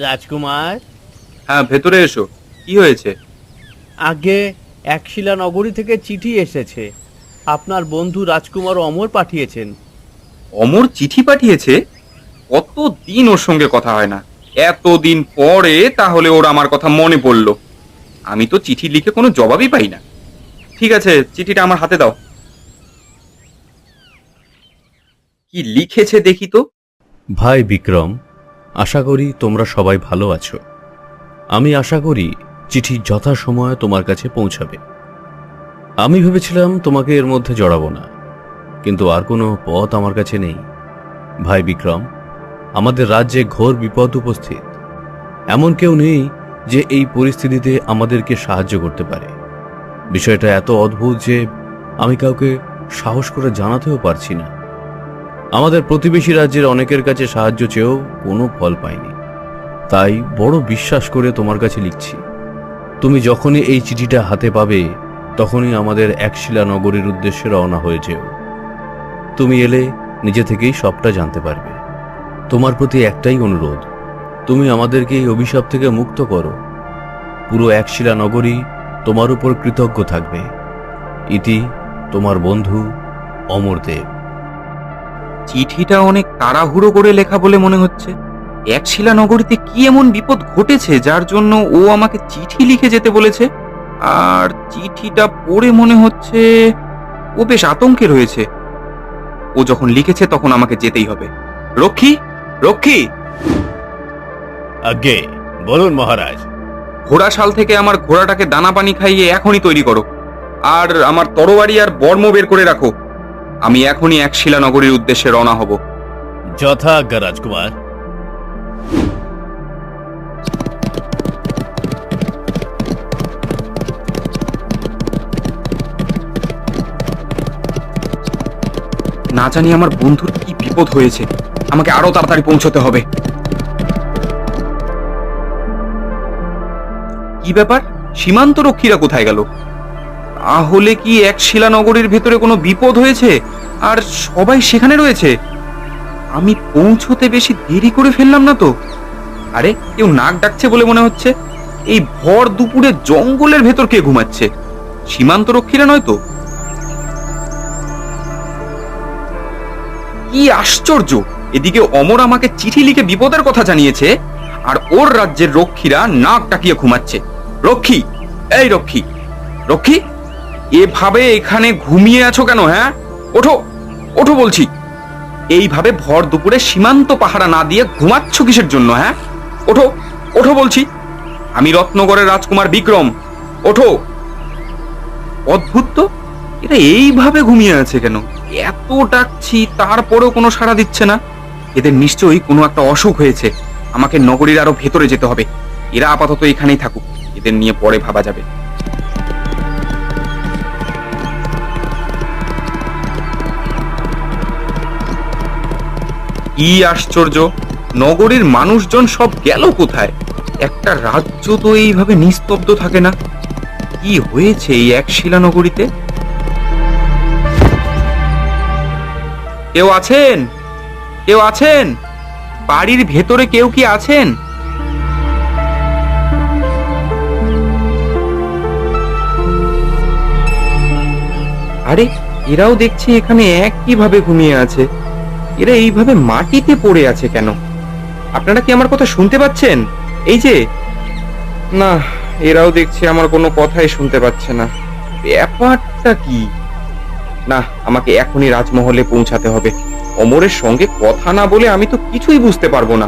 রাজকুমার, হ্যাঁ, ভেতরে এসো। কি হয়েছে? আগে একশিলা নগরী থেকে চিঠি এসেছে। আপনার বন্ধু রাজকুমার অমর পাঠিয়েছেন। অমর চিঠি পাঠিয়েছে? কতদিন ওর সঙ্গে কথা হয় না, এতদিন পরে তাহলে ওর আমার কথা মনে পড়লো। আমি তো চিঠি লিখে কোনো জবাবই পাই না। ঠিক আছে, চিঠিটা আমার হাতে দাও। কি লিখেছে দেখি তো। ভাই বিক্রম, আশা করি তোমরা সবাই ভালো আছো। আমি আশা করি চিঠি যথাসময়ে তোমার কাছে পৌঁছাবে। আমি ভেবেছিলাম তোমাকে এর মধ্যে জড়াবো না, কিন্তু আর কোনো পথ আমার কাছে নেই। ভাই বিক্রম, আমাদের রাজ্যে ঘোর বিপদ উপস্থিত। এমন কেউ নেই যে এই পরিস্থিতিতে আমাদেরকে সাহায্য করতে পারে। বিষয়টা এত অদ্ভুত যে আমি কাউকে সাহস করে জানাতেও পারছি না। আমাদের প্রতিবেশী রাজ্যের অনেকের কাছে সাহায্য চেয়েও কোনো ফল পাইনি। তাই বড় বিশ্বাস করে তোমার কাছে লিখছি। তুমি যখনই এই চিঠিটা হাতে পাবে তখনই আমাদের একশিলা নগরীর উদ্দেশ্যে রওনা হয়ে যেও। তুমি এলে নিজে থেকেই সবটা জানতে পারবে। তোমার প্রতি একটাই অনুরোধ, তুমি আমাদেরকে এই অভিশাপ থেকে মুক্ত করো। পুরো একশিলা নগরী তোমার উপর কৃতজ্ঞ থাকবে। ইতি, তোমার বন্ধু অমরদেব। চিঠিটা অনেক তাড়াহুড়ো করে লেখা বলে মনে হচ্ছে। একশিলা নগরীতে কি এমন বিপদ ঘটেছে যার জন্য ও আমাকে চিঠি লিখে যেতে বলেছে? আর চিঠিটা পড়ে মনে হচ্ছে ও বেশ আতঙ্কে রয়েছে। ও যখন লিখেছে তখন আমাকে যেতেই হবে। রক্ষী, রক্ষী! আগে বলুন মহারাজ। ঘোড়াশাল থেকে আমার ঘোড়াটাকে দানা পানি খাইয়ে এখনই তৈরি করো। আর আমার তরবারি আর বর্ম বের করে রাখো। আমি এখনই একশিলা নগরীর উদ্দেশ্যে রওনা হব। যথা আজ্ঞা রাজকুমার। না জানি আমার বন্ধুর কি বিপদ হয়েছে, আমাকে আরো তাড়াতাড়ি পৌঁছতে হবে। কি ব্যাপার, সীমান্ত রক্ষীরা কোথায় গেল? তাহলে কি একশিলা নগরীর ভেতরে কোনো বিপদ হয়েছে আর সবাই সেখানে রয়েছে? আমি পৌঁছতে বেশি দেরি করে ফেললাম না তো? আরে, কেউ নাক ডাকছে বলে মনে হচ্ছে। এই ভর দুপুরে জঙ্গলের ভেতর কে ঘুমাচ্ছে? সীমান্ত রক্ষীরা নয় তো? কি আশ্চর্য! এদিকে অমর আমাকে চিঠি লিখে বিপদের কথা জানিয়েছে, আর ওর রাজ্যের রক্ষীরা নাক ডাকিয়ে ঘুমাচ্ছে। রক্ষী, এই রক্ষী, রক্ষী, এভাবে এখানে ঘুমিয়ে আছো কেন? হ্যাঁ, ওঠো, ওঠো বলছি। এইভাবে ভর দুপুরে সীমান্ত পাহারা না দিয়ে ঘুমাচ্ছ কিসের জন্য? হ্যাঁ, ওঠো, ওঠো বলছি। আমি রত্নগরের রাজকুমার বিক্রম, ওঠো। অদ্ভুত তো, এটা এইভাবে ঘুমিয়ে আছে কেন? এত ডাকছি তারপরেও কোনো সাড়া দিচ্ছে না। এদের নিশ্চয়ই কোনো একটা অসুখ হয়েছে। আমাকে নগরীর আরো ভেতরে যেতে হবে। এরা আপাতত এখানেই থাকুক, এদের নিয়ে পরে ভাবা যাবে। কি আশ্চর্য, নগরীর মানুষজন সব গেল কোথায়? একটা রাজ্য তো এইভাবে নিস্তব্ধ থাকে না। কি হয়েছে এই একশিলা নগরীতে? কেউ আছেন? কেউ আছেন? বাড়ির ভেতরে কেউ কি আছেন? আরে, এরাও দেখছি এখানে একইভাবে ঘুমিয়ে আছে। এরা এইভাবে মাটিতে পড়ে আছে কেন? আপনারা কি আমার কথা শুনতে পাচ্ছেন? এই যে, না, এরাও দেখছি আমার কোনো কথাই শুনতে পাচ্ছে না। ব্যাপারটা কি? না, আমাকে এখনই রাজমহলে পৌঁছাতে হবে। অমরের সঙ্গে কথা না বলে আমি তো কিছুই বুঝতে পারবো না।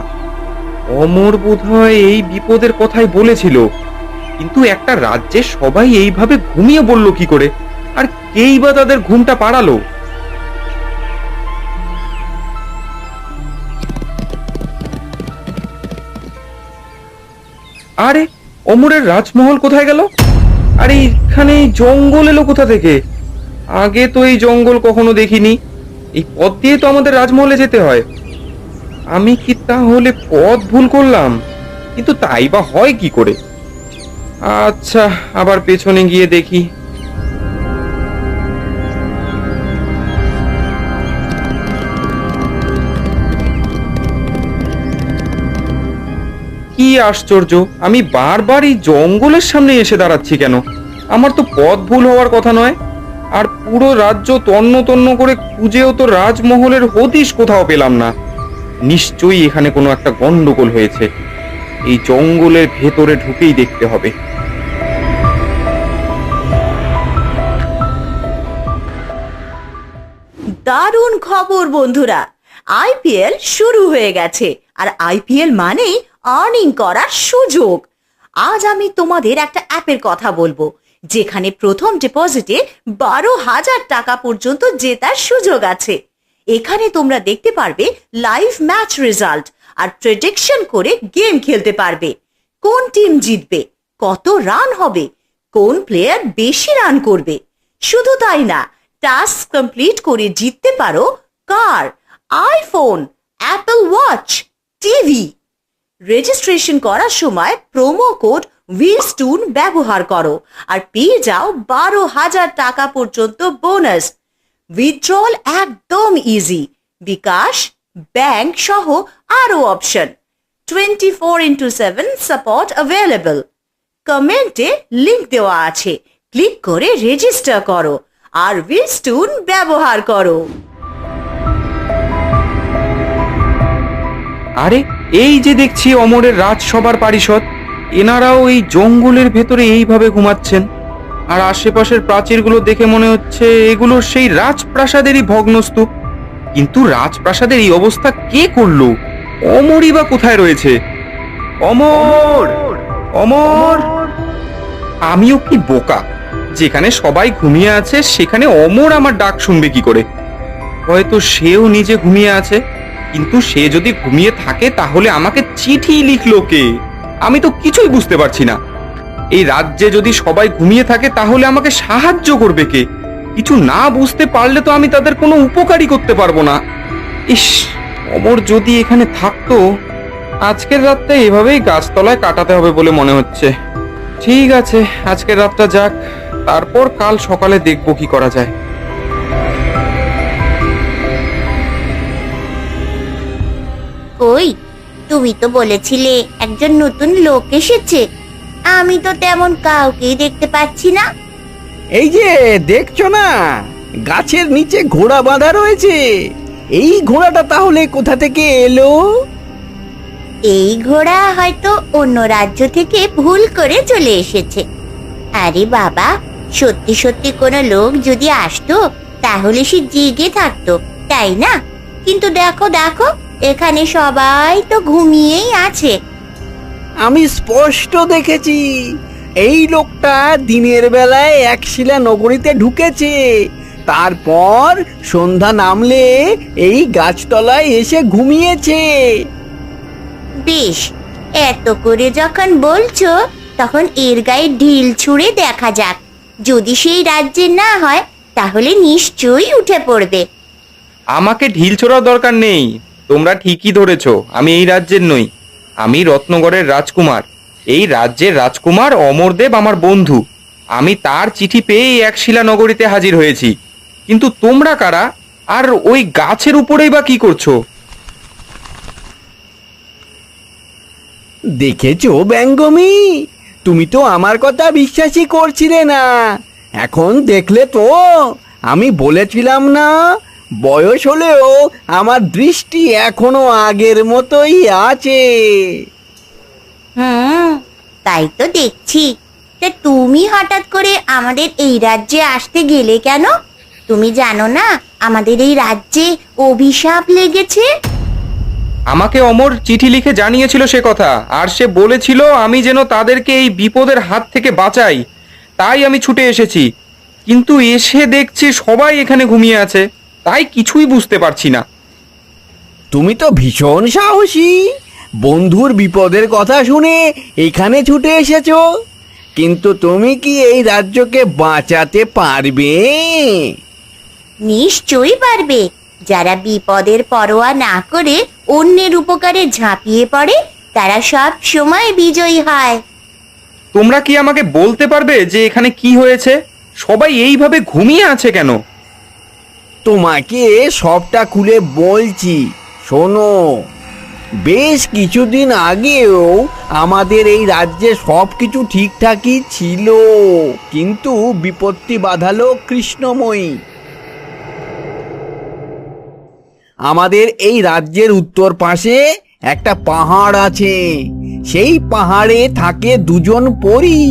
অমর বোধহয় এই বিপদের কথাই বলেছিল, কিন্তু একটা রাজ্যে সবাই এইভাবে ঘুমিয়ে বলল কি করে? আর কেই বা তাদের ঘুমটা পাড়ালো? আরে, অমরের রাজমহল কোথায় গেল? আরে, এখানে জঙ্গল এলো কোথা থেকে? আগে তো এই জঙ্গল কখনো দেখিনি। এই পথ দিয়ে তো আমাদের রাজমহলে যেতে হয়। আমি কি তাহলে পথ ভুল করলাম? কিন্তু তাই বা হয় কি করে? আচ্ছা, আবার পেছনে গিয়ে দেখি। কি কি আশ্চর্য, আমি বারবার এই জঙ্গলের সামনে এসে দাঁড়াচ্ছি কেন? আমার তো পথ ভুল হওয়ার কথা নয়। আর পুরো রাজ্য তন্ন তন্ন করে খুঁজেও তো রাজমহলের হদিশ কোথাও পেলাম না। নিশ্চয়ই এখানে কোনো একটা গন্ডগোল হয়েছে। এই জঙ্গলের ভেতরে ঢুকেই দেখতে হবে। দারুণ খবর বন্ধুরা, আইপিএল শুরু হয়ে গেছে। আর আইপিএল মানেই আর্নিং করার সুযোগ। আজ আমি তোমাদের একটা অ্যাপের কথা বলবো, যেখানে প্রথম ডিপোজিটে 12,000 টাকা পর্যন্ত জেতার সুযোগ আছে। এখানে তোমরা দেখতে পারবে লাইভ ম্যাচ রেজাল্ট আর প্রেডিকশন করে গেম খেলতে পারবে। কোন টিম জিতবে, কত রান হবে, কোন প্লেয়ার বেশি রান করবে। শুধু তাই না, টাস্ক কমপ্লিট করে জিততে পারো car, iPhone, Apple watch, TV. Registration করার সময় প্রোমো কোড উইলস্টুন ব্যবহার করো আর পেয়ে যাও 12,000 টাকা পর্যন্ত বোনাস। উইথড্রল একদম ইজি, বিকাশ, ব্যাংক সহ আরো অপশন। 24/7 support available. কমেন্টে লিংক দেওয়া আছে, ক্লিক করে রেজিস্টার করো আর উইলস্টুন ব্যবহার করো। আরে এই যে দেখছি অমরের রাজসভার পারিষদ, এনারাও এই জঙ্গলের ভেতরে এইভাবে ঘুমাচ্ছেন। আর আশেপাশের প্রাচীরগুলো দেখে মনে হচ্ছে এগুলো সেই রাজপ্রাসাদেরই ভগ্নস্তূপ। কিন্তু রাজপ্রাসাদের এই অবস্থা কে করলো? অমরই বা কোথায় রয়েছে? অমর, অমর! আমিও কি বোকা, যেখানে সবাই ঘুমিয়ে আছে সেখানে অমর আমার ডাক শুনবে কি করে? হয়তো সেও নিজে ঘুমিয়ে আছে। কিন্তু সে যদি ঘুমিয়ে থাকে তাহলে আমাকে চিঠি লিখলো কে? আমি তো কিছুই বুঝতে পারছি না। এই রাজ্যে যদি সবাই ঘুমিয়ে থাকে তাহলে আমাকে সাহায্য করবে কে? কিছু না বুঝতে পারলে তো আমি তাদের কোনো উপকারই করতে পারবো না। ইস, অমর যদি এখানে থাকতো! আজকের রাতটা এভাবেই গাছতলায় কাটাতে হবে বলে মনে হচ্ছে। ঠিক আছে, আজকের রাতটা যাক, তারপর কাল সকালে দেখবো কি করা যায়। কই, তুমি তো বলেছিলে একজন নতুন লোক এসেছে। আমি তো তেমন কাউকেই দেখতে পাচ্ছি না। এই যে দেখছো না, গাছের নিচে ঘোড়া বাঁধা রয়েছে। এই ঘোড়াটা তাহলে কোথা থেকে এলো? এই ঘোড়া হয়তো অন্য রাজ্য থেকে ভুল করে চলে এসেছে। আরে বাবা, সত্যি সত্যি কোনো লোক যদি আসতো তাহলে সে জেগে থাকতো, তাই না? কিন্তু দেখো দেখো, এখানে সবাই তো ঘুমিয়েই আছে। আমি স্পষ্ট দেখেছি, এই লোকটা দিনের বেলায় একশিলা নগরীতে ঢুকেছে, তারপর সন্ধ্যা নামলে এই গাছতলায় এসে ঘুমিয়েছে। বেশ, এত করে যখন বলছো তখন এর গায়ে ঢিল ছুঁড়ে দেখা যাক। যদি সেই রাজ্যে না হয় তাহলে নিশ্চয়ই উঠে পড়বে। আমাকে ঢিল ছোড়ার দরকার নেই। তোমরা ঠিকই ধরেছ, আমি এই রাজ্যের নই। আমি রত্নগড়ের রাজকুমার। এই রাজ্যের রাজকুমার অমরদেব আমার বন্ধু। আমি তার চিঠি পেয়ে এই একশিলা নগরীতে হাজির হয়েছি। কিন্তু তোমরা কারা, আর ওই গাছের উপরেই বা কি করছো? দেখেছো ব্যঙ্গমি, তুমি তো আমার কথা বিশ্বাসই করছিলে না, এখন দেখলে তো। আমি বলেছিলাম না, বয়স হলেও আমার দৃষ্টি এখনো আগের মতোই আছে। তাই তো দেখছি। তা তুমি হঠাৎ করে আমাদের এই রাজ্যে আসতে গেলে কেন? তুমি জানো না আমাদের এই রাজ্যে অভিশাপ লেগেছে? আমাকে অমর চিঠি লিখে জানিয়েছিল সে কথা, আর সে বলেছিল আমি যেন তাদেরকে এই বিপদের হাত থেকে বাঁচাই। তাই আমি ছুটে এসেছি। কিন্তু এসে দেখছি সবাই এখানে ঘুমিয়ে আছে, তাই কিছুই বুঝতে পারছি না। তুমি তো ভীষণ সাহসী, বন্ধুর বিপদের কথা শুনে এখানে ছুটে এসেছো। কিন্তু তুমি কি এই রাজ্যকে বাঁচাতে পারবে? নিশ্চয়ই পারবে। যারা বিপদের পরোয়া না করে অন্যের উপকারে ঝাঁপিয়ে পড়ে তারা সব সময় বিজয়ী হয়। তোমরা কি আমাকে বলতে পারবে যে এখানে কি হয়েছে? সবাই এইভাবে ঘুমিয়ে আছে কেন? তোমাকে সবটা খুলে বলছি, শোনো। বেশ কিছুদিন আগেও আমাদের এই রাজ্যে সব কিছু ঠিকঠাকই ছিল, কিন্তু বিপত্তি বাধালো কৃষ্ণময়ী। আমাদের এই রাজ্যের উত্তর পাশে একটা পাহাড় আছে। সেই পাহাড়ে থাকে দুজন পরী,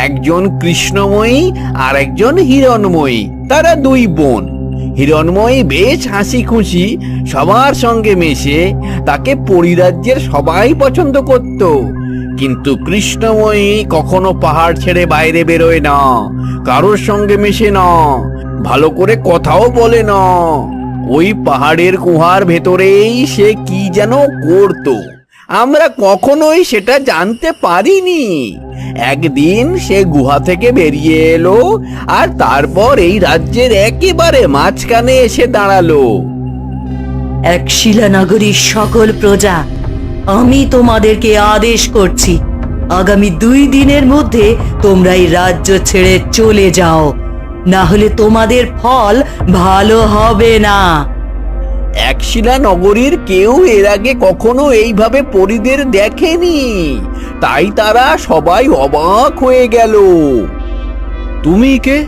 একজন কৃষ্ণময়ী আর একজন হিরণময়ী। তারা দুই বোন। হিরণময়ী বেশ হাসি খুশি, সবার সঙ্গে মেশে, তাকে পরিরাজ্যের সবাই পছন্দ করত। কিন্তু কৃষ্ণময়ী কখনো পাহাড় ছেড়ে বাইরে বেরোয় না, কারোর সঙ্গে মেশে না, ভালো করে কথাও বলে না। ওই পাহাড়ের গুহার ভেতরেই সে কি যেন করতো, আমরা কখনোই সেটা জানতে পারিনি। একদিন সে গুহা থেকে বেরিয়ে এলো, আর তারপর এই রাজ্যের একেবারে মাঝখানে এসে দাঁড়ালো। এক শিলানগরীর সকল প্রজা, আমি তোমাদেরকে আদেশ করছি, আগামী 2 দিনের মধ্যে তোমরা এই রাজ্য ছেড়ে চলে যাও, না হলে তোমাদের ফল ভালো হবে না। একশিলা নগরীর কেউ এর আগে কখনো এইভাবে পরীদের দেখেনি, তাই তারা সবাই অবাক হয়ে গেল। তুমি কে?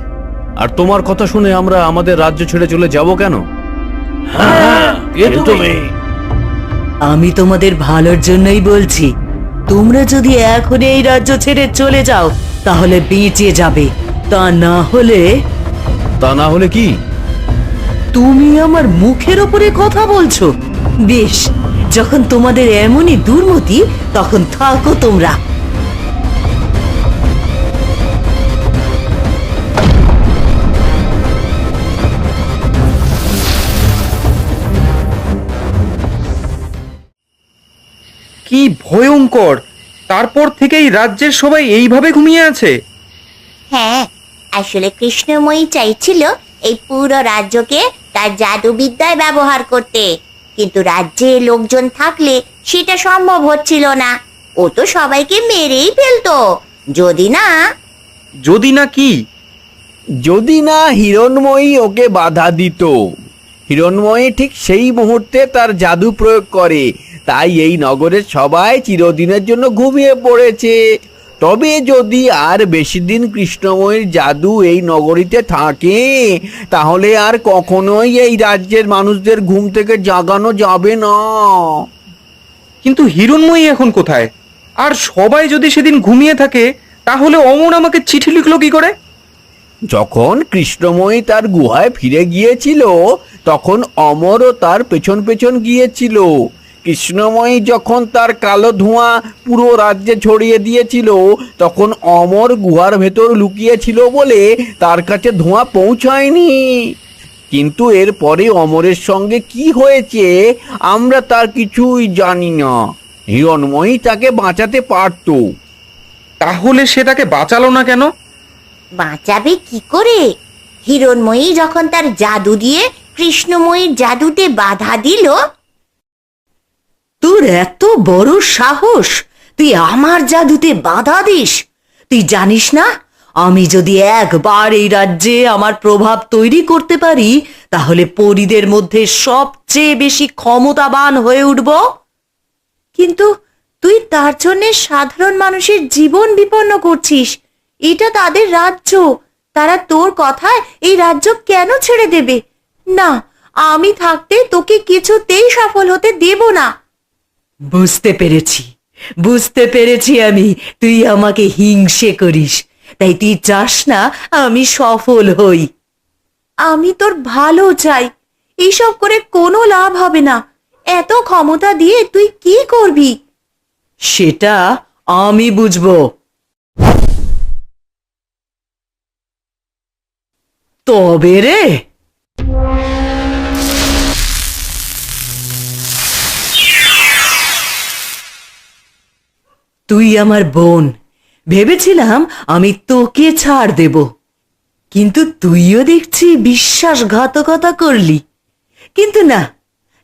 আর তোমার কথা শুনে আমরা আমাদের রাজ্য ছেড়ে চলে যাব কেন? কে তুমি? আমি তোমাদের ভালোর জন্যই বলছি, তোমরা যদি এখন এই রাজ্য ছেড়ে চলে যাও তাহলে বেঁচে যাবে, তা না হলে কি? তুমি আমার মুখের ওপরে কথা বলছো? বেশ, যখন তোমাদের এমনই দুর্মতি তখন থাকো তোমরা। কি ভয়ঙ্কর! তারপর থেকেই রাজ্যের সবাই এইভাবে ঘুমিয়ে আছে। হ্যাঁ, আসলে কৃষ্ণময়ী চাইছিল এই পুরো রাজ্যকে তার জাদুবিদ্যায় ব্যবহার করতে, কিন্তু রাজ্যে লোকজন থাকলে সেটা সম্ভব হচ্ছিল না। ও তো সবাইকে মেরেই ফেলতো, যদি না কি? যদি না হিরণময়ী ওকে বাধা দিত। হিরণময়ী ঠিক সেই মুহূর্তে তার জাদু প্রয়োগ করে, তাই এই নগরের সবাই চিরদিনের জন্য ঘুমিয়ে পড়েছে। তবে যদি আর বেশি দিন কৃষ্ণময়ীর জাদু এই নগরীতে থাকে, তাহলে আর কখনোই এই রাজ্যের মানুষদের ঘুম থেকে জাগানো যাবে না। কিন্তু হিরণময়ী এখন কোথায়? আর সবাই যদি সেদিন ঘুমিয়ে থাকে, তাহলে অমর আমাকে চিঠি লিখলো কি করে? যখন কৃষ্ণময়ী তার গুহায় ফিরে গিয়েছিল, তখন অমরও তার পেছন পেছন গিয়েছিল। কৃষ্ণময়ী যখন তার কালো ধোঁয়া পুরো রাজ্যে ছড়িয়ে দিয়েছিল, তখন অমর গুহার ভেতর লুকিয়েছিল বলে তার কাছে ধোঁয়া পৌঁছায়নি। কিন্তু এরপরে অমরের সঙ্গে কি হয়েছে আমরা তার কিছুই জানি না। হিরণময়ী তাকে বাঁচাতে পারত। তাহলে সে তাকে বাঁচালো না কেন? বাঁচাবে কি করে? হিরণময়ী যখন তার জাদু দিয়ে কৃষ্ণময়ীর জাদুতে বাধা দিল। তোর এত বড় সাহস, তুই আমার জাদুতে বাধা দিস? তুই জানিস না, আমি যদি একবার এই রাজ্যে আমার প্রভাব তৈরি করতে পারি, তাহলে পরীদের মধ্যে সবচেয়ে বেশি ক্ষমতাবান হয়ে উঠব। কিন্তু তুই তার জন্য সাধারণ মানুষের জীবন বিপন্ন করছিস। এটা তাদের রাজ্য, তারা তোর কথায় এই রাজ্য কেন ছেড়ে দেবে? না, আমি থাকতে তোকে কিছুতেই সফল হতে দেব না। বুঝতে পেরেছি আমি, তুই আমাকে হিংসে করিস, তাই তুই চাস না আমি সফল হই। আমি তোর ভালো চাই, এইসব করে কোনো লাভ হবে না। এত ক্ষমতা দিয়ে তুই কি করবি? সেটা আমি বুঝবো। তবে রে, তুই আমার বোন, ভেবেছিলাম আমি তোকে ছাড় দেব, কিন্তু তুইও দেখছি বিশ্বাসঘাতকতা করলি। কিন্তু না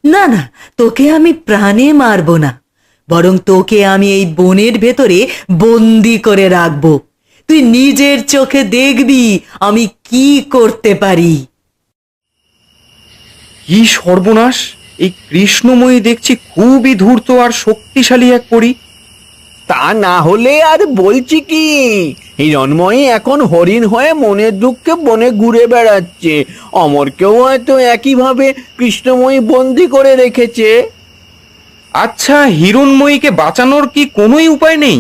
না না, তোকে আমি প্রাণে মারব না, বরং তোকে আমি এই বনের ভেতরে বন্দি করে রাখবো। তুই নিজের চোখে দেখবি আমি কি করতে পারি। কি সর্বনাশ! এই কৃষ্ণময়ী দেখছি খুবই ধূর্ত আর শক্তিশালী এক পরী। তা না হলে আর বলছি কি, হিরণময়ী এখন হরিণ হয়ে মনের দুঃখে বনে ঘুরে বেড়াচ্ছে। অমরকেও হয়তো একইভাবে কৃষ্ণময়ী বন্দি করে রেখেছে। আচ্ছা, হিরণময়ীকে বাঁচানোর কি কোনোই উপায় নেই?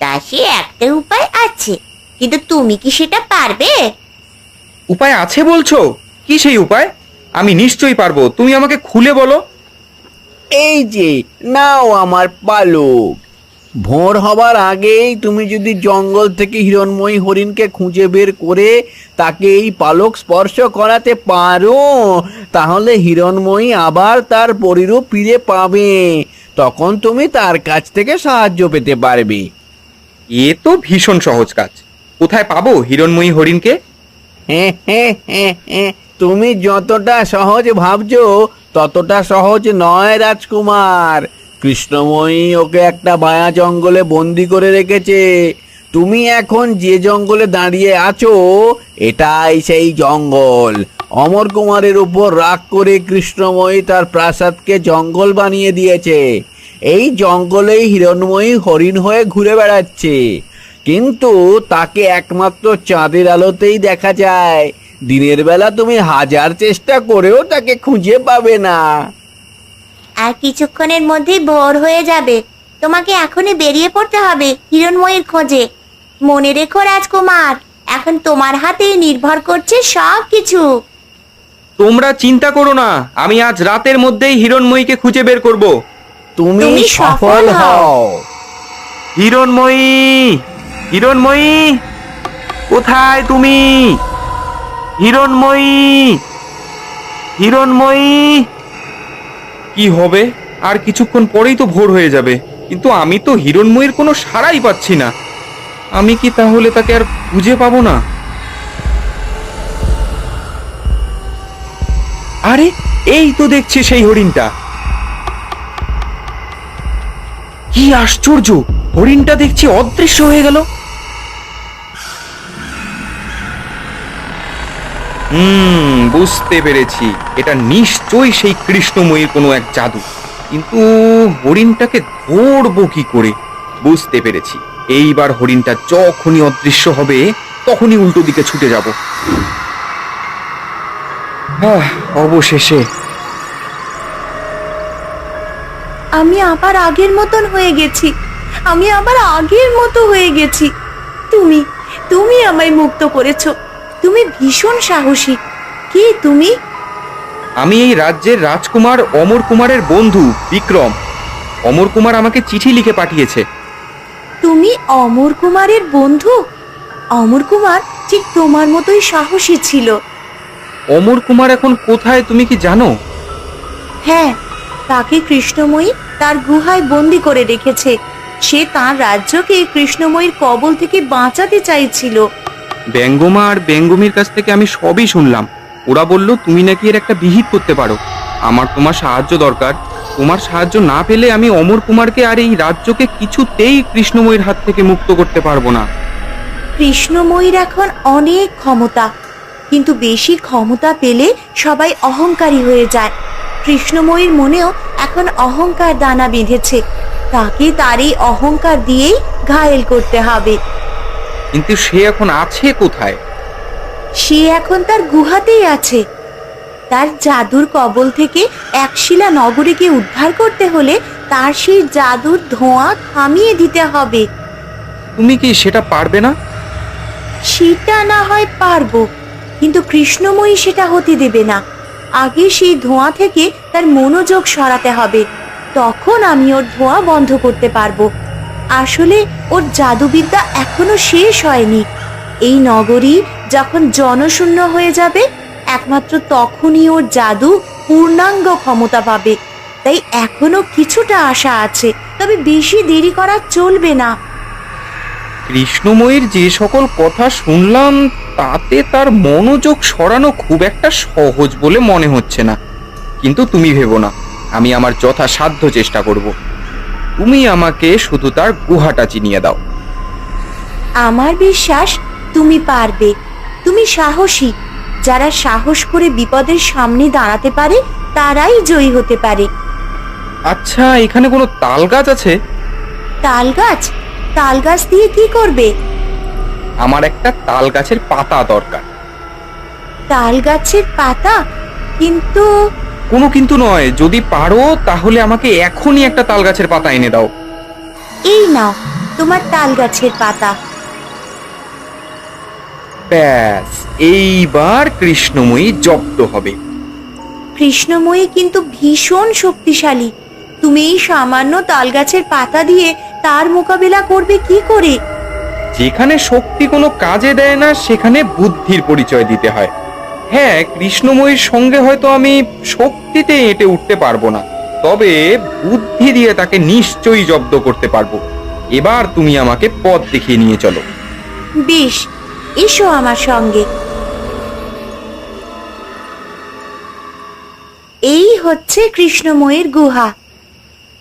তা সে একটা উপায় আছে, কিন্তু তুমি কি সেটা পারবে? উপায় আছে বলছো? কি সেই উপায়? আমি নিশ্চয়ই পারবো, তুমি আমাকে খুলে বলো। এই যে নাও আমার পালক, ভোর হবার আগেই তুমি যদি জঙ্গল থেকে হিরণময়ী হরিণকে খুঁজে বের করে তাকে এই পালক স্পর্শ করাতে পারো, তাহলে হিরণময়ী আবার তার পরিরূপ ফিরে পাবে। তখন তুমি তার কাছ থেকে সাহায্য পেতে পারবে। এ তো ভীষণ সহজ কাজ। কোথায় পাবো হিরণময়ী হরিণকে? তুমি যতটা সহজ ভাবছো ততটা সহজ নয় রাজকুমার। কৃষ্ণময়ী ওকে একটা মায়া জঙ্গলে বন্দি করে রেখেছে। তুমি এখন যে জঙ্গলে দাঁড়িয়ে আছো এটাই সেই জঙ্গল। অমর কুমারের উপর রাগ করে কৃষ্ণময়ী তার প্রাসাদকে জঙ্গল বানিয়ে দিয়েছে। এই জঙ্গলেই হিরণময়ী হরিণ হয়ে ঘুরে বেড়াচ্ছে, কিন্তু তাকে একমাত্র চাঁদের আলোতেই দেখা যায়। দিনের বেলা তুমি হাজার চেষ্টা করেও তাকে খুঁজে পাবে না। আর কিছুক্ষণের মধ্যেই ভোর হয়ে যাবে, তোমাকে এখনই বেরিয়ে পড়তে হবে হিরণময়ীর খোঁজে। মনে রেখো রাজকুমার, এখন তোমার হাতেই নির্ভর করছে সব কিছু। তোমরা চিন্তা করো না, আমি আজ রাতের মধ্যেই হিরণময়ীকে খুঁজে বের করব। তুমি তুমি সফল সফল হও। হিরণময়ী, হিরণময়ী, কোথায় তুমি? হিরণময়ী, হিরণময়ী। কি হবে? আর কিছুক্ষণ পরেই তো ভোর হয়ে যাবে, কিন্তু আমি তো হিরণময়ীর কোনো সাড়াই পাচ্ছি না। আমি কি তাহলে তাকে আর খুঁজে পাবো না? আরে, এই তো দেখছি সেই হরিণটা। কি আশ্চর্য, হরিণটা দেখছি অদৃশ্য হয়ে গেল। বুঝতে পেরেছি, এটা নিশ্চয়ই সেই কৃষ্ণময়ীর কোনো এক জাদু। কিন্তু হরিণটাকে ধরবো কি করে? বুঝতে পেরেছি, এইবার হরিণটা যখনই অদৃশ্য হবে তখনই উল্টো দিকে ছুটে যাব। অবশেষে আমি আবার আগের মতন হয়ে গেছি, আমি আবার আগের মতো হয়ে গেছি। তুমি তুমি আমায় মুক্ত করেছো। তুমি ভীষণ সাহসী। কে তুমি? আমি এই রাজ্যের রাজকুমার অমর কুমারের বন্ধু বিক্রম। অমর কুমার আমাকে চিঠি লিখে পাঠিয়েছে। তুমি অমর কুমারের বন্ধু? অমর কুমার ঠিক তোমার মতোই সাহসী ছিল। অমর কুমার এখন কোথায় তুমি কি জানো? হ্যাঁ, তাকে কৃষ্ণময়ী তার গুহায় বন্দি করে রেখেছে। সে তার রাজ্যকে কৃষ্ণময়ীর কবল থেকে বাঁচাতে চাইছিল। ব্যঙ্গমা আর ব্যঙ্গমীর কাছ থেকে আমি সবই শুনলাম। ওরা বলল তুমি নাকি এর একটা বিহিত করতে পারো। আমার তোমার সাহায্য দরকার। তোমার সাহায্য না পেলে আমি অমর কুমারকে আর এই রাজ্যকে কিছুতেই কৃষ্ণময়ীর হাত থেকে মুক্ত করতে পারবো না। কৃষ্ণময়ীর এখন অনেক ক্ষমতা, কিন্তু বেশি ক্ষমতা পেলে সবাই অহংকারী হয়ে যায়। কৃষ্ণময়ীর মনেও এখন অহংকার দানা বেঁধেছে। তাকে তার এই অহংকার দিয়েই ঘায়েল করতে হবে। কিন্তু সে এখন আছে কোথায়? সে এখন তার গুহাতেই আছে। তার জাদুর কবল থেকে একশিলা নগরীকে উদ্ধার করতে হলে তার সেই জাদুর ধোঁয়া থামিয়ে দিতে হবে। তুমি কি সেটা পারবে না? সেটা না হয় পারবো, কিন্তু কৃষ্ণময়ী সেটা হতে দেবে না। আগে সেই ধোঁয়া থেকে তার মনোযোগ সরাতে হবে, তখন আমি ওর ধোঁয়া বন্ধ করতে পারবো। আসলে ওর জাদুবিদ্যা এখনো শেষ হয়নি। এই নগরী যখন জনশূন্য হয়ে যাবে একমাত্র তখনই ওর জাদু পূর্ণাঙ্গ ক্ষমতা পাবে। তাই এখনো কিছুটা আশা আছে, তবে বেশি দেরি করা চলবে না। কৃষ্ণময়ীর যে সকল কথা শুনলাম তাতে তার মনোযোগ সরানো খুব একটা সহজ বলে মনে হচ্ছে না। কিন্তু তুমি ভেবো না, আমি আমার যথাসাধ্য চেষ্টা করব। তুমি আমাকে শুধু তার গুহাটা চিনিয়ে দাও। আমার বিশ্বাস তুমি পারবে। তুমি সাহসী, যারা সাহস করে বিপদের সামনে দাঁড়াতে পারে তারাই জয়ী হতে পারে। আচ্ছা, এখানে কোনো তাল গাছ আছে? তাল গাছ? তাল গাছ দিয়ে কি করবে? আমার একটা তাল গাছের পাতা দরকার। তাল গাছের পাতা? কিন্তু কোনো কিন্তু নয়, যদি পারো তাহলে আমাকে এখনই একটা তাল গাছের পাতা এনে দাও। এই নাও তোমার তাল গাছের পাতা। ব্যাস, এইবার কৃষ্ণময়ী জব্দ হবে। কৃষ্ণময়ী কিন্তু ভীষণ শক্তিশালী। তুমি এই সামান্য তাল গাছের পাতা দিয়ে তার মোকাবিলা করবে কি করে? যেখানে শক্তি কোনো কাজে দেয় না সেখানে বুদ্ধির পরিচয় দিতে হয়। হ্যাঁ, কৃষ্ণময়ীর সঙ্গে হয়তো আমি শক্তিতে এঁটে উঠতে পারবো না, তবে বুদ্ধি দিয়ে তাকে নিশ্চয়ই জব্দ করতে পারবো। এবার তুমি আমাকে পথ দেখিয়ে নিয়ে চলো। বেশ, এসো আমার সঙ্গে। এই হচ্ছে কৃষ্ণময়ীর গুহা।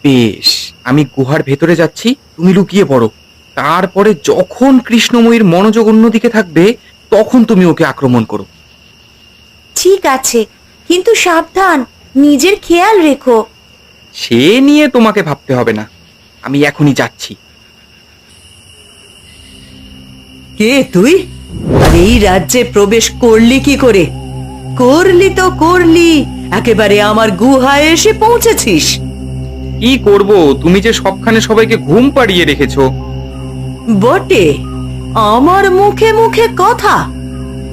বেশ, আমি গুহার ভেতরে যাচ্ছি, তুমি লুকিয়ে পড়ো। তারপরে যখন কৃষ্ণময়ীর মনোযোগ অন্যদিকে থাকবে তখন তুমি ওকে আক্রমণ করো। ঠিক আছে, কিন্তু সাবধান, নিজের খেয়াল রেখো। সে নিয়ে তোমাকে ভাবতে হবে না, আমি এখনই যাচ্ছি। কে তুই? আর এই রাজ্যে প্রবেশ করলি কি করে? করলি তো করলি, একেবারে আমার গুহায় এসে পৌঁছেছিস। কি করব, তুমি যে সবখানে সবাইকে ঘুম পাড়িয়ে রেখেছো। বটে, আমার মুখে মুখে কথা।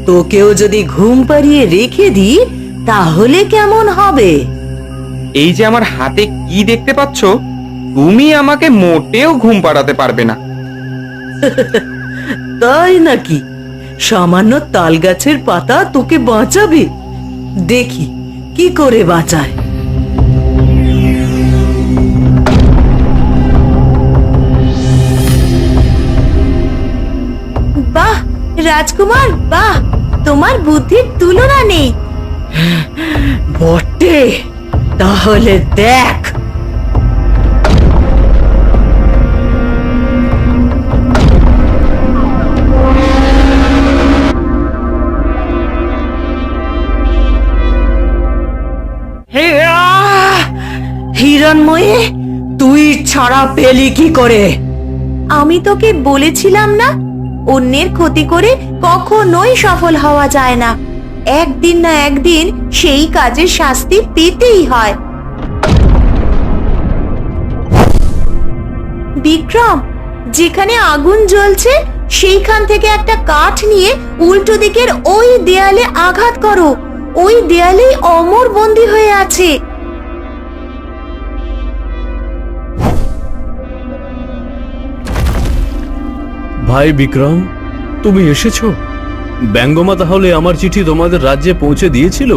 তোকেও যদি ঘুম পাড়িয়ে রেখে দিই তাহলে কেমন হবে? এই যে আমার হাতে কি দেখতে পাচ্ছ, তুমি আমাকে মোটেও ঘুম পাড়াতে পারবে না। তাই নাকি? সামান্য তাল গাছের পাতা তোকে বাঁচাবে? দেখি কি করে বাঁচায়। বাহ রাজকুমার, বাহ, তোমার বুদ্ধির তুলনা নেই। বটে, তাহলে দেখ। হিরণময়ী, তুই ছাড়া পেলি কি করে? আমি তোকে বলেছিলাম না, অন্যের ক্ষতি করে কখনোই সফল হওয়া যায় না। একদিন না একদিন সেই কাজের শাস্তি পেতেই হয়। বিক্রম, যেখানে আগুন জ্বলছে সেইখান থেকে একটা কাঠ নিয়ে উল্টো দিকের ওই দেয়ালে আঘাত করো। ওই দেয়ালেই অমর বন্দী হয়ে আছে। ভাই বিক্রম, তুমি এসেছো? ব্যঙ্গমা তাহলে আমার চিঠি তোমাদের রাজ্যে পৌঁছে দিয়েছিল?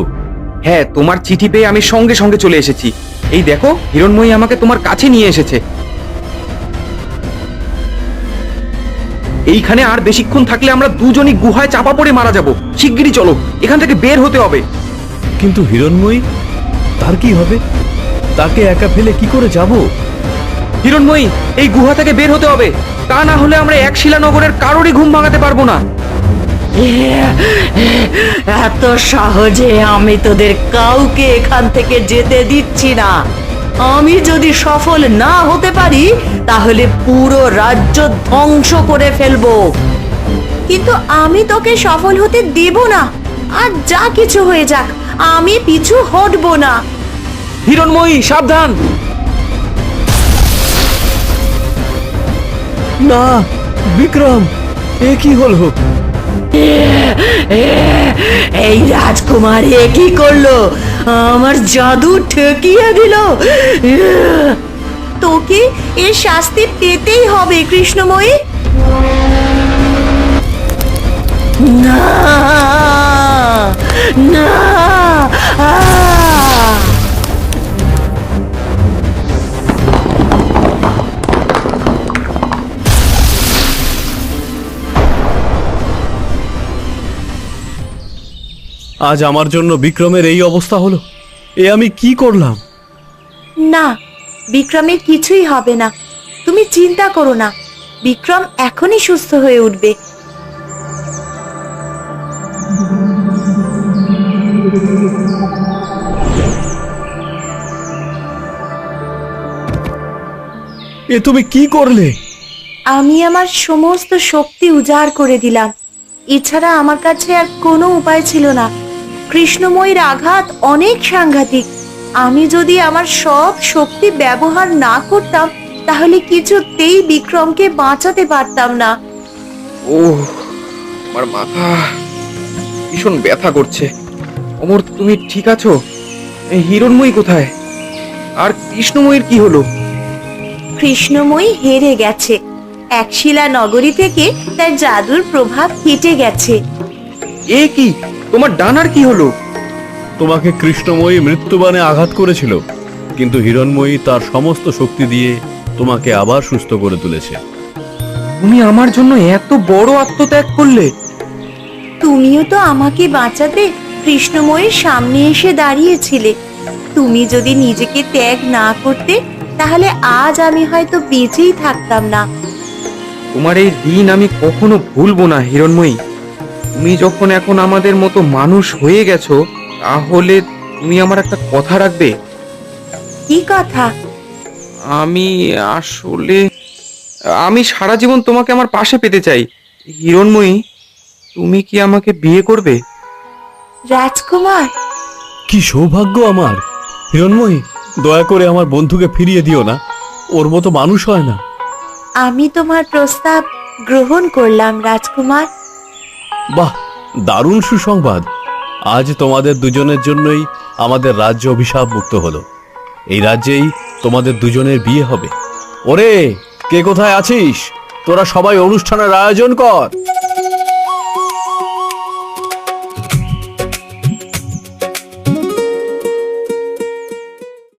হ্যাঁ, তোমার চিঠি পেয়ে আমি সঙ্গে সঙ্গে চলে এসেছি। এই দেখো, হিরণময়ী আমাকে তোমার কাছে নিয়ে এসেছে। এইখানে আর বেশিক্ষণ থাকলে আমরা দুজনই গুহায় চাপা পড়ে মারা যাব। শিগগিরই চলো, এখান থেকে বের হতে হবে। কিন্তু হিরণময়ী, তার কি হবে? তাকে একা ফেলে কি করে যাব? হিরণময়ী, এই গুহা থেকে বের হতে হবে, তা না হলে আমরা এক শিলানগরের কারোরই ঘুম ভাঙাতে পারবো না। এত সহজে আমি তোদের কাউকে এখান থেকে যেতে দিচ্ছি না। আমি যদি সফল না হতে পারি তাহলে পুরো রাজ্য ধ্বংস করে ফেলবো। কিন্তু আমি তোকে সফল হতে দেব না। আর যা কিছু হয়ে যাক, আমি পিছু হটবো না। হিরণময়ী, সাবধান! না বিক্রম, এ কি হলো? এই রাজকুমার এ কি করলো? আমার জাদু ঠকিয়ে দিল। তোকে এর শাস্তি পেতেই হবে কৃষ্ণময়ী। না না, আজ আমার জন্য বিক্রমের এই অবস্থা হলো। এ আমি কি করলাম? না, বিক্রমের কিছুই হবে না। তুমি চিন্তা করো না, বিক্রম এখনই সুস্থ হয়ে উঠবে। এ তুমি কি করলে? আমি আমার সমস্ত শক্তি উজাড় করে দিলাম। এছাড়া আমার কাছে আর কোনো উপায় ছিল না। কৃষ্ণময়ীর আঘাত অনেক সাংঘাতিক। আমি যদি আমার সব শক্তি ব্যবহার না করতাম তাহলে কিছুতেই বিক্রমকে বাঁচাতে পারতাম না। ও, আমার মাথা ভীষণ ব্যথা করছে। অমর, তুমি ঠিক আছো? এই হিরণময়ী কোথায়? আর কৃষ্ণময়ীর কি হলো? কৃষ্ণময়ী হেরে গেছে। একশিলা নগরী থেকে তার জাদুর প্রভাব কেটে গেছে। এ কি, তোমার ডানার কি হলো? তোমাকে কৃষ্ণময়ী মৃত্যুবাণে আঘাত করেছিল, কিন্তু হিরণময়ী তার সমস্ত শক্তি দিয়ে তোমাকে আবার সুস্থ করে তুলেছে। তুমি আমার জন্য এত বড় আত্মত্যাগ করলে? তুমিও তো আমাকে বাঁচাতে কৃষ্ণময়ীর সামনে এসে দাঁড়িয়েছিলে। তুমি যদি নিজেকে ত্যাগ না করতে তাহলে আজ আমি হয়তো বেঁচেই থাকতাম না। তোমার এই দিন আমি কখনো ভুলবো না হিরণময়ী। তুমি যখন এখন আমাদের মতো মানুষ হয়ে গেছো, তাহলে তুমি আমার একটা কথা রাখবে? কি কথা? আমি সারা জীবন তোমাকে আমার পাশে পেতে চাই। হিরণময়ী, তুমি কি আমাকে বিয়ে করবে? রাজকুমার, কি সৌভাগ্য আমার! হিরণময়ী, দয়া করে আমার বন্ধুকে ফিরিয়ে দিও না। ওর মতো মানুষ হয় না। আমি তোমার প্রস্তাব গ্রহণ করলাম রাজকুমার। বাহ, দারুণ সুসংবাদ! আজ তোমাদের দুজনের জন্যই আমাদের রাজ্য অভিশাপ মুক্ত হলো। এই রাজ্যেই তোমাদের দুজনের বিয়ে হবে। ওরে, কে কোথায় আছিস? তোরা সবাই অনুষ্ঠানের আয়োজন কর।